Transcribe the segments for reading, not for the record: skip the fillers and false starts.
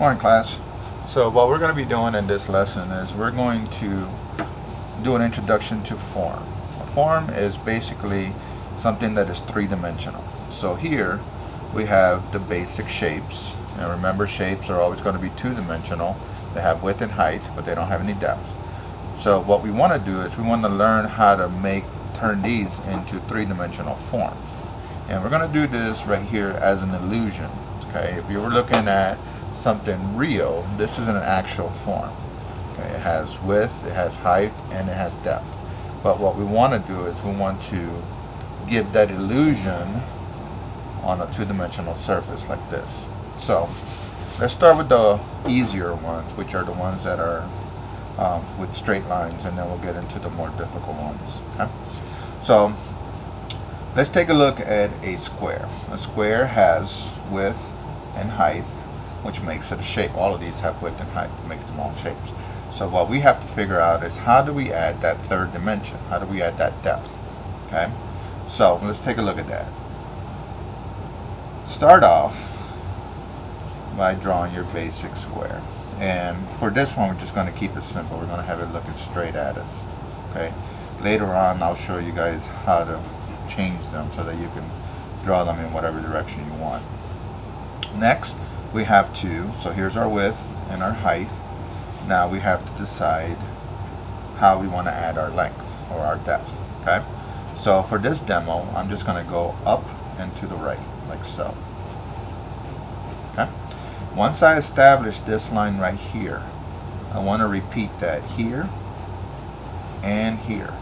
Morning, class. So what we're going to be doing in this lesson is we're going to do an introduction to form. A form is basically something that is three-dimensional. So here we have the basic shapes. And remember, shapes are always going to be two-dimensional. They have width and height, but they don't have any depth. So what we want to do is we want to learn how to turn these into three-dimensional forms. And we're going to do this right here as an illusion. Okay, if you were looking at something real, this is an actual form. Okay, it has width, it has height, and it has depth. But what we want to do is we want to give that illusion on a two-dimensional surface like this. So let's start with the easier ones, which are the ones that are with straight lines, and then we'll get into the more difficult ones. Okay, so let's take a look at a square. A square has width and height, which makes it a shape. All of these have width and height, makes them all shapes. So what we have to figure out is how do we add that third dimension? How do we add that depth? Okay, so let's take a look at that. Start off by drawing your basic square. And for this one, we're just going to keep it simple. We're going to have it looking straight at us. Okay, later on I'll show you guys how to change them so that you can draw them in whatever direction you want. Next, we have to, so here's our width and our height. Now we have to decide how we want to add our length or our depth. Okay, so for this demo, I'm just going to go up and to the right, like so. Okay, once I establish this line right here, I want to repeat that here and here.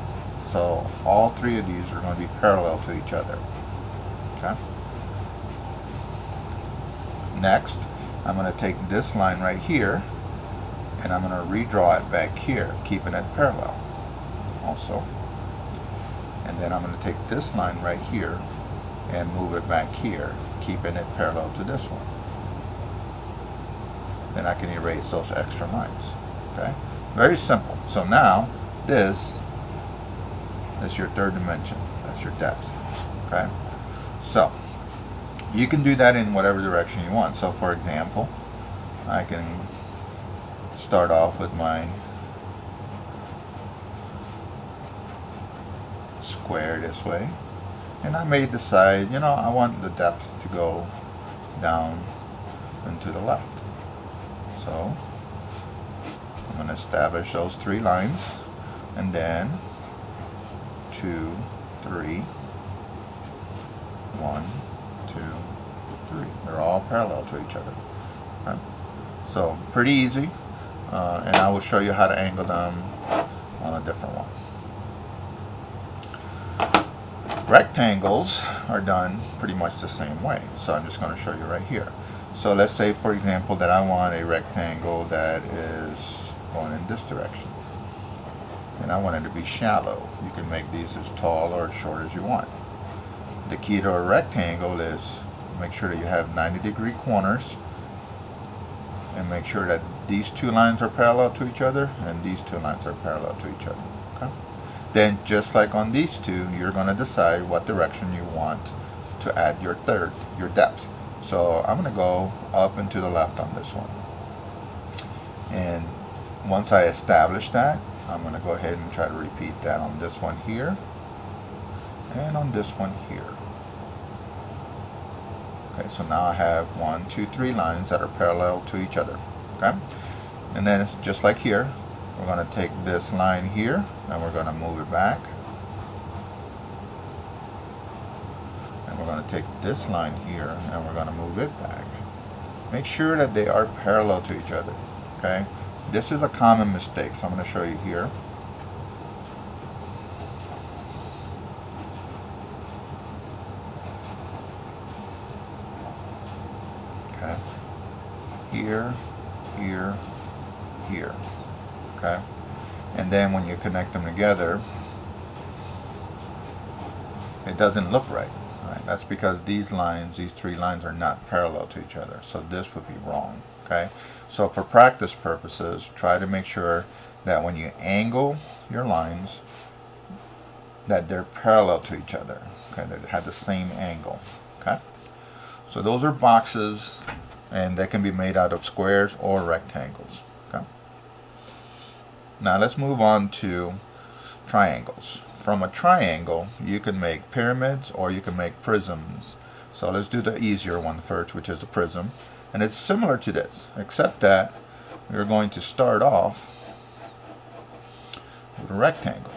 So all three of these are going to be parallel to each other. Okay. Next, I'm going to take this line right here and I'm going to redraw it back here, keeping it parallel also. And then I'm going to take this line right here and move it back here, keeping it parallel to this one. Then I can erase those extra lines. Okay, very simple. So now this is your third dimension. That's your depth. Okay, so you can do that in whatever direction you want. So for example, I can start off with my square this way, and I may decide, you know, I want the depth to go down and to the left. So I'm going to establish those three lines, and then 2, 3, 1, 2, 3. They're all parallel to each other. Okay? So pretty easy, and I will show you how to angle them on a different one. Rectangles are done pretty much the same way, so I'm just going to show you right here. So let's say, for example, that I want a rectangle that is going in this direction, and I want it to be shallow. You can make these as tall or as short as you want. The key to a rectangle is make sure that you have 90-degree corners, and make sure that these two lines are parallel to each other and these two lines are parallel to each other. Okay? Then just like on these two, you're going to decide what direction you want to add your depth. So I'm going to go up and to the left on this one. And once I establish that, I'm going to go ahead and try to repeat that on this one here and on this one here. Okay, so now I have 1, 2, 3 lines that are parallel to each other. Okay, and then it's just like here, we're going to take this line here and we're going to move it back, and we're going to take this line here and we're going to move it back. Make sure that they are parallel to each other. Okay, this is a common mistake, so I'm going to show you here. Okay, here, here, here. Okay, and then when you connect them together, it doesn't look right. Right? That's because these three lines are not parallel to each other. So this would be wrong. Okay, so for practice purposes, try to make sure that when you angle your lines, that they're parallel to each other. Okay, they have the same angle. Okay, so those are boxes and they can be made out of squares or rectangles. Okay. Now let's move on to triangles. From a triangle, you can make pyramids or you can make prisms. So let's do the easier one first, which is a prism. And it's similar to this, except that we're going to start off with a rectangle.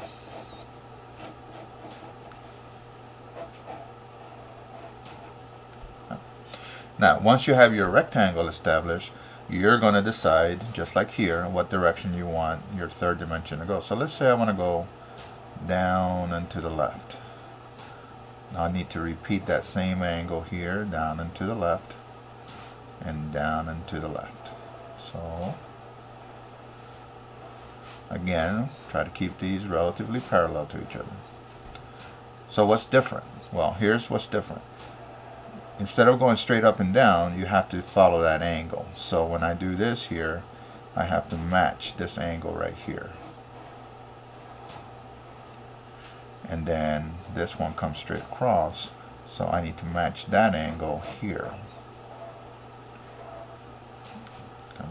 Now, once you have your rectangle established, you're going to decide, just like here, what direction you want your third dimension to go. So let's say I want to go down and to the left. Now I need to repeat that same angle here, down and to the left, and down and to the left. So, again, try to keep these relatively parallel to each other. So what's different? Well, here's what's different. Instead of going straight up and down, you have to follow that angle. So when I do this here, I have to match this angle right here. And then this one comes straight across, so I need to match that angle here. Okay.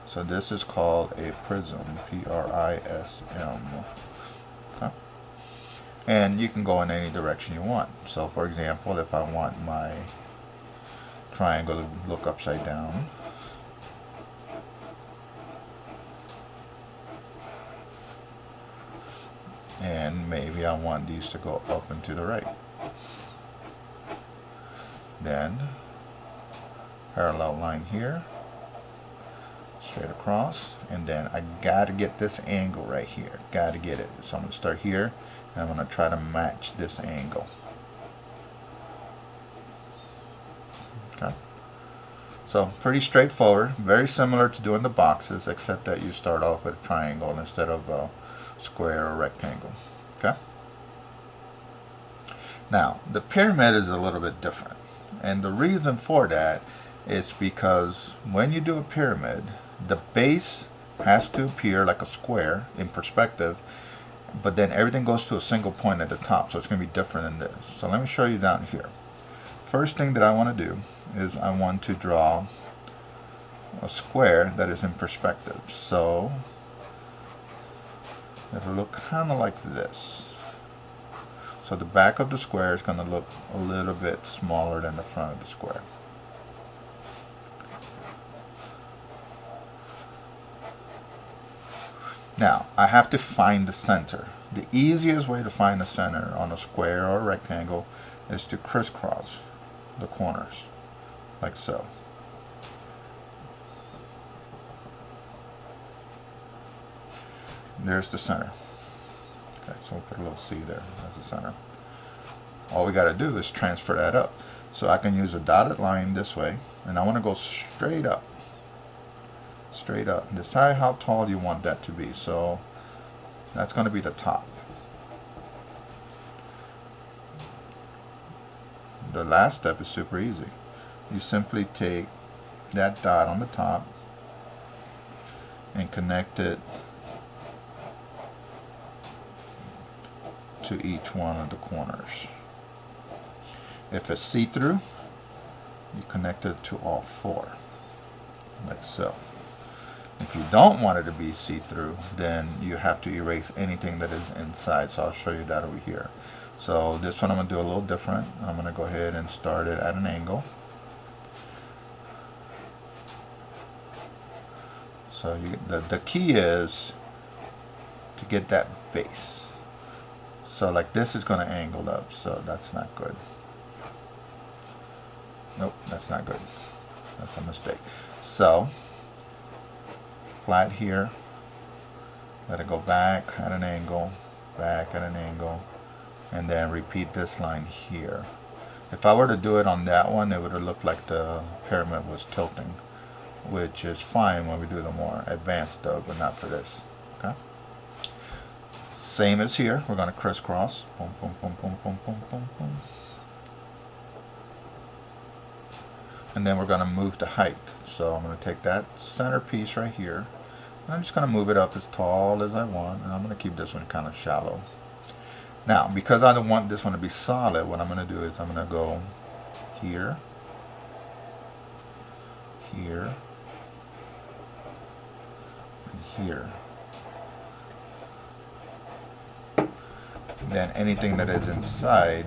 So this is called a prism, P-R-I-S-M. Okay. And you can go in any direction you want. So for example, if I want my triangle to look upside down, and maybe I want these to go up and to the right. Then parallel line here, straight across, and then I gotta get this angle right here. Gotta get it. So I'm gonna start here, and I'm gonna try to match this angle. Okay. So pretty straightforward, very similar to doing the boxes, except that you start off with a triangle instead of a square or rectangle. Okay. Now the pyramid is a little bit different, and the reason for that is because when you do a pyramid, the base has to appear like a square in perspective, but then everything goes to a single point at the top, so it's going to be different than this. So let me show you down here. First thing that I want to do is I want to draw a square that is in perspective. So it'll look kind of like this. So the back of the square is going to look a little bit smaller than the front of the square. Now I have to find the center. The easiest way to find the center on a square or a rectangle is to crisscross the corners, like so. There's the center. Okay, so we'll put a little C there as the center. All we got to do is transfer that up. So I can use a dotted line this way, and I want to go straight up. Straight up. Decide how tall you want that to be. So that's going to be the top. The last step is super easy. You simply take that dot on the top and connect it to each one of the corners. If it's see-through, you connect it to all four, like so. If you don't want it to be see-through, then you have to erase anything that is inside. So I'll show you that over here. So this one I'm going to do a little different. I'm going to go ahead and start it at an angle. So the key is to get that base. So like this is going to angle up, so that's not good. Nope, that's not good. That's a mistake. So flat here, let it go back at an angle, back at an angle, and then repeat this line here. If I were to do it on that one, it would have looked like the pyramid was tilting, which is fine when we do the more advanced stuff, but not for this. Okay. Same as here, we're going to crisscross. Boom, boom, boom, boom, boom, boom, boom, boom. And then we're going to move the height. So I'm going to take that center piece right here, and I'm just going to move it up as tall as I want, and I'm going to keep this one kind of shallow. Now, because I don't want this one to be solid, what I'm going to do is I'm going to go here, here, and here. Then anything that is inside,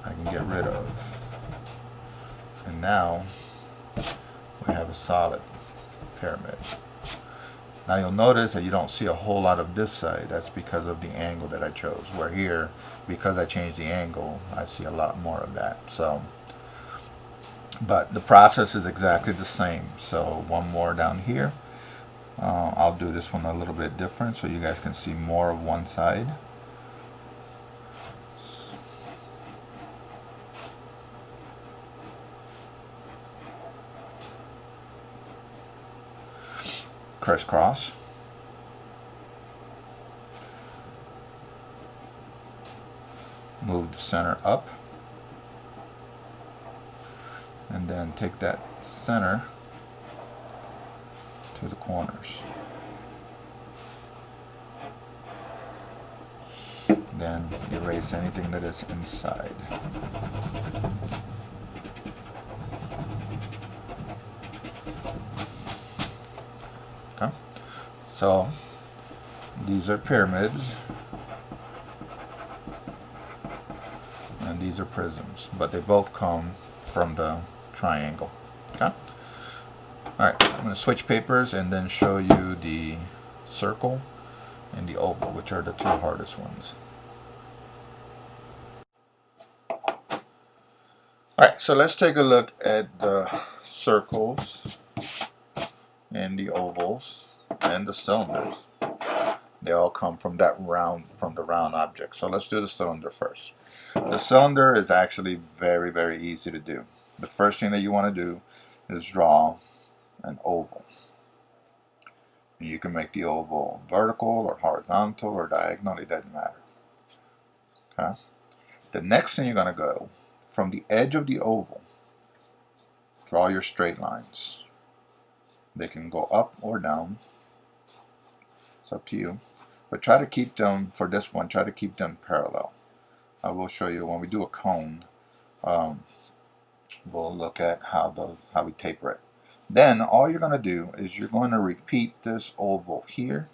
I can get rid of. And now we have a solid pyramid. Now you'll notice that you don't see a whole lot of this side. That's because of the angle that I chose. Where here, because I changed the angle, I see a lot more of that. So, but the process is exactly the same. So one more down here. I'll do this one a little bit different so you guys can see more of one side. Crisscross. Move the center up. And then take that center to the corners. Then erase anything that is inside. Okay, so these are pyramids and these are prisms, but they both come from the triangle. Okay. Alright, I'm going to switch papers and then show you the circle and the oval, which are the two hardest ones. Alright, so let's take a look at the circles and the ovals and the cylinders. They all come from that round, from the round object. So let's do the cylinder first. The cylinder is actually very, very easy to do. The first thing that you want to do is draw an oval. You can make the oval vertical or horizontal or diagonal, it doesn't matter. Okay. The next thing you're going to go from the edge of the oval, draw your straight lines. They can go up or down. It's up to you. But try to keep them, for this one, try to keep them parallel. I will show you when we do a cone, we'll look at how we taper it. Then all you're going to do is you're going to repeat this oval here,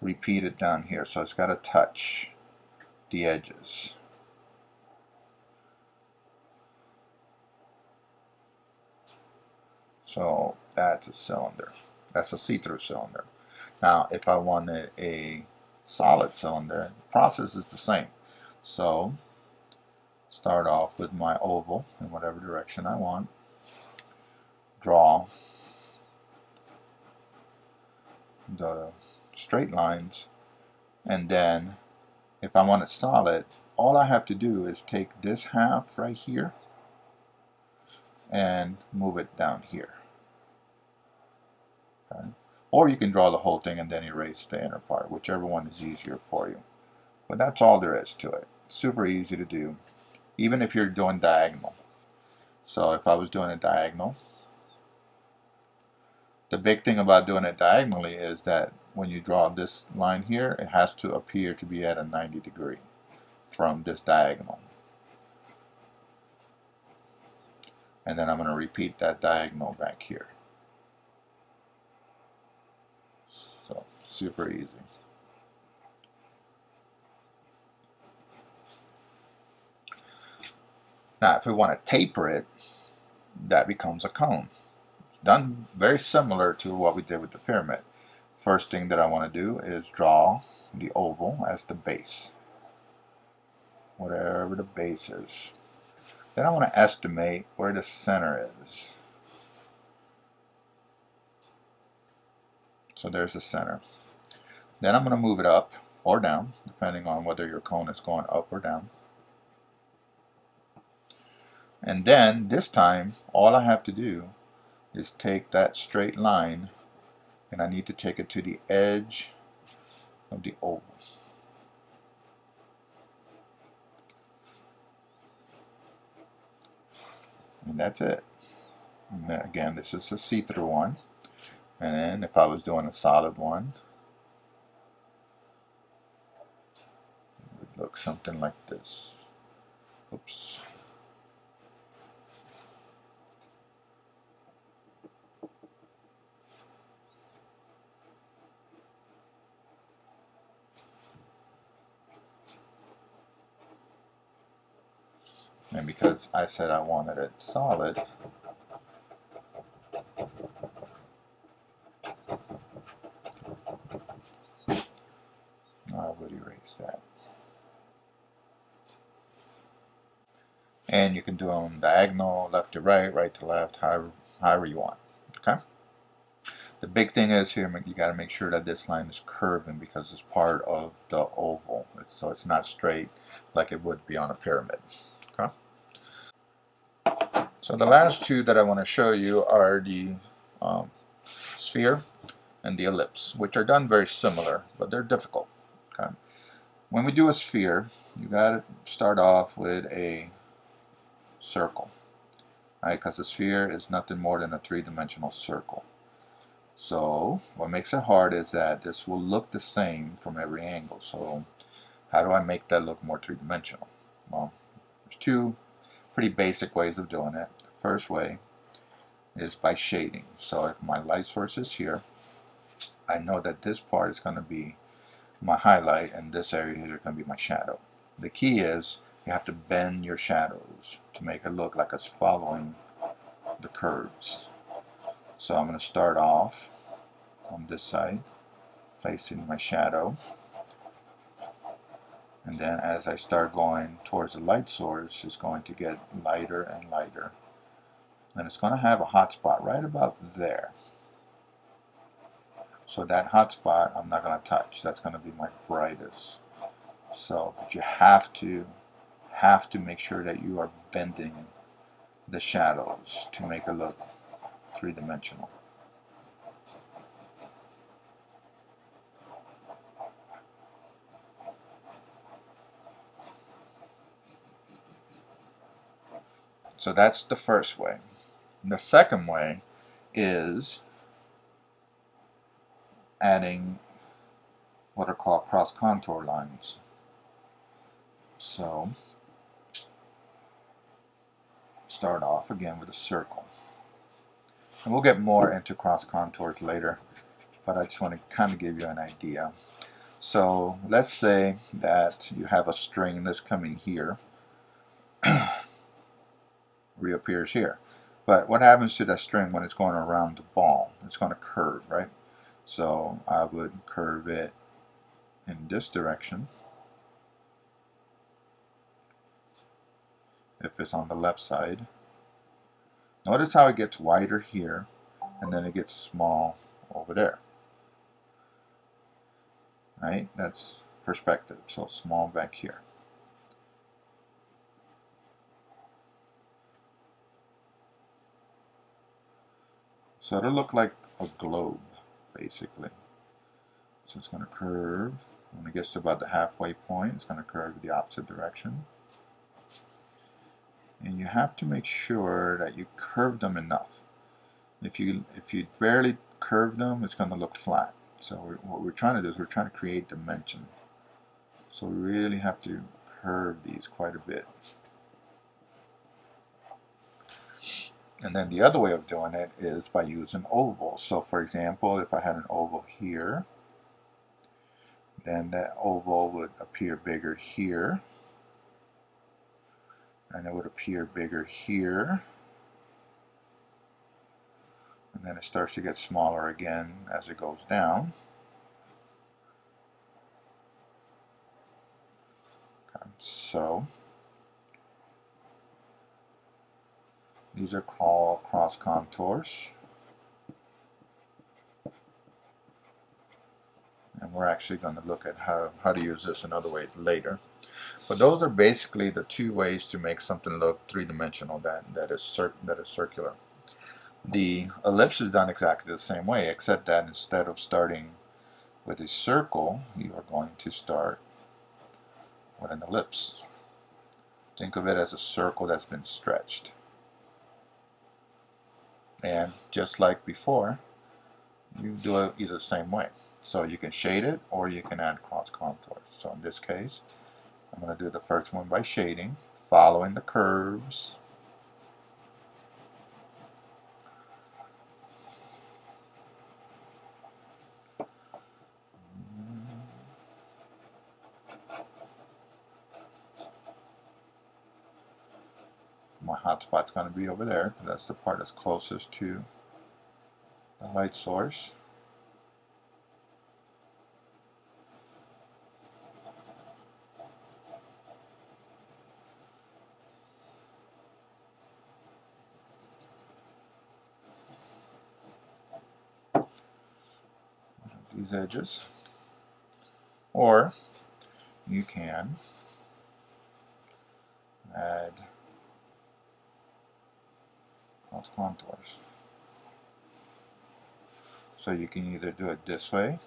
repeat it down here. So it's got to touch the edges. So that's a cylinder. That's a see-through cylinder. Now if I wanted a solid cylinder, the process is the same. So start off with my oval in whatever direction I want. Draw the straight lines, and then if I want it solid, all I have to do is take this half right here and move it down here. Okay. Or you can draw the whole thing and then erase the inner part, whichever one is easier for you. But that's all there is to it. Super easy to do, even if you're doing diagonal. So if I was doing a diagonal, the big thing about doing it diagonally is that when you draw this line here, it has to appear to be at a 90 degree from this diagonal. And then I'm going to repeat that diagonal back here. So super easy. Now if we want to taper it, that becomes a cone. It's done very similar to what we did with the pyramid. First thing that I want to do is draw the oval as the base, whatever the base is. Then I want to estimate where the center is. So there's the center. Then I'm going to move it up or down, depending on whether your cone is going up or down. And then this time, all I have to do is take that straight line, and I need to take it to the edge of the oval. And that's it. And then again, this is a see-through one. And then if I was doing a solid one, it would look something like this. Oops. because I said I wanted it solid, I would erase that. And you can do them diagonal, left to right, right to left, however you want. Okay. The big thing is here, you got to make sure that this line is curving because it's part of the oval. So it's not straight like it would be on a pyramid. Okay. So the last two that I want to show you are the sphere and the ellipse, which are done very similar, but they're difficult. Okay. When we do a sphere, you got to start off with a circle, right? Because the sphere is nothing more than a three-dimensional circle. So what makes it hard is that this will look the same from every angle. So how do I make that look more three-dimensional? Well, there's two pretty basic ways of doing it. The first way is by shading. So if my light source is here, I know that this part is going to be my highlight and this area here is going to be my shadow. The key is you have to bend your shadows to make it look like it's following the curves. So I'm going to start off on this side, placing my shadow, and then as I start going towards the light source, it's going to get lighter and lighter, and it's going to have a hot spot right about there. So that hot spot I'm not going to touch. That's going to be my brightest. So but you have to make sure that you are bending the shadows to make it look three-dimensional. So that's the first way. The second way is adding what are called cross contour lines. So start off again with a circle. And we'll get more into cross contours later, but I just want to kind of give you an idea. So let's say that you have a string that's coming here, reappears here. But what happens to that string when it's going around the ball? It's going to curve, right? So I would curve it in this direction if it's on the left side. Notice how it gets wider here and then it gets small over there. Right? That's perspective. So small back here. So it'll look like a globe, basically. So it's going to curve. When it gets to about the halfway point, it's going to curve the opposite direction. And you have to make sure that you curve them enough. If you barely curve them, it's going to look flat. So what we're trying to do is we're trying to create dimension. So we really have to curve these quite a bit. And then the other way of doing it is by using ovals. So for example, if I had an oval here, then that oval would appear bigger here, and it would appear bigger here, and then it starts to get smaller again as it goes down. Okay, so these are called cross contours, and we're actually going to look at how to use this in other ways later. But those are basically the two ways to make something look three-dimensional that is circular. The ellipse is done exactly the same way, except that instead of starting with a circle, you are going to start with an ellipse. Think of it as a circle that's been stretched. And just like before, you do it either the same way. So you can shade it or you can add cross contours. So in this case, I'm going to do the first one by shading, following the curves. hotspot's going to be over there, because that's the part that's closest to the light source. These edges, or you can add cross contours. So you can either do it this way,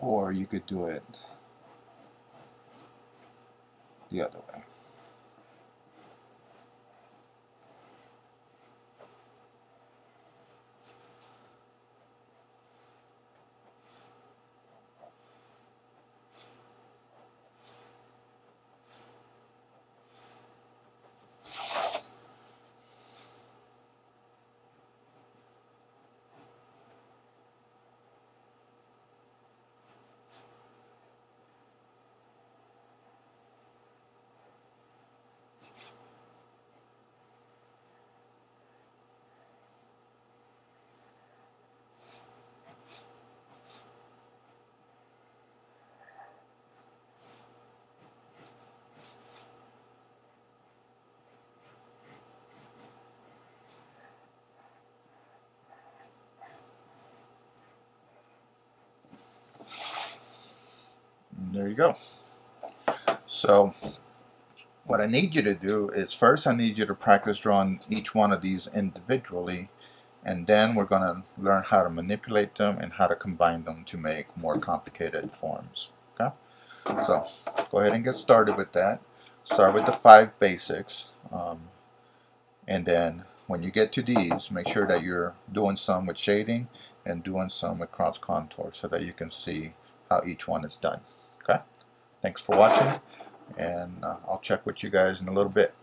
or you could do it the other way. And there you go. So what I need you to do is, first I need you to practice drawing each one of these individually, and then we're going to learn how to manipulate them and how to combine them to make more complicated forms. Okay? So go ahead and get started with that. Start with the 5 basics, and then when you get to these, make sure that you're doing some with shading and doing some with cross contour so that you can see how each one is done. Okay? Thanks for watching, and I'll check with you guys in a little bit.